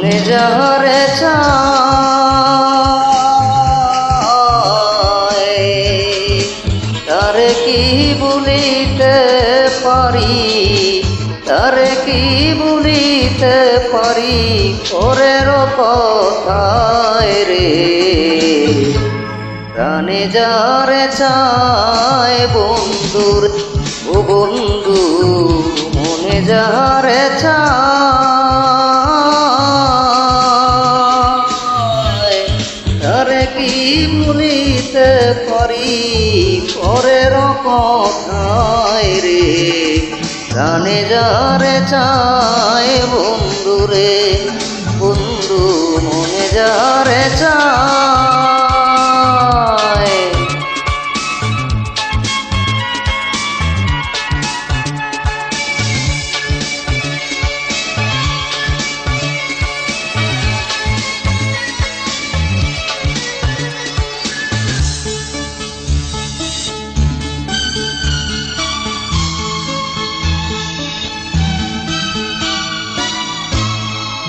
মনে যারে চায় তারে কি বলিতে পারি, তারে কি বলিতে পারি পরের কথায় রে। প্রাণে যারে চায় বন্ধুর ও বন্ধু মনে যারে চায় তারে কি বলিতে পারি পরের কথায় রে। প্রাণে যারে চায় বন্ধু রে বন্ধু মনে যারে চায়।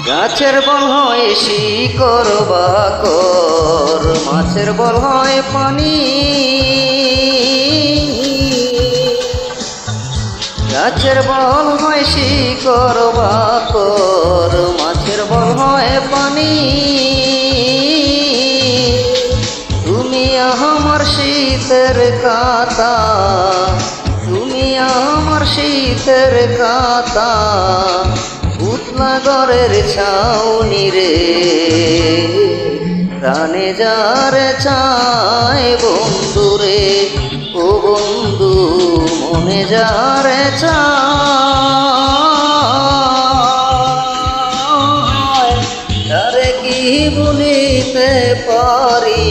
গাছের বল হয় শিকড় বাকর, মাছের বল হয় পানি। গাছের বল হয় শিকড় বাকর, মাছের বল হয় পানি। তুমি আমার শীতের কাতা, তুমি আমার শীতের কাতা, পুতলা ঘরের ছাউনি রে। প্রাণে যারে চায় বন্ধু রে ও বন্ধু মনে যারে চায় তারে কি বলিতে পারি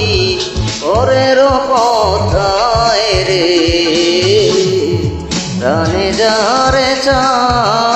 পরের কথায় রে। প্রাণে যারে চায়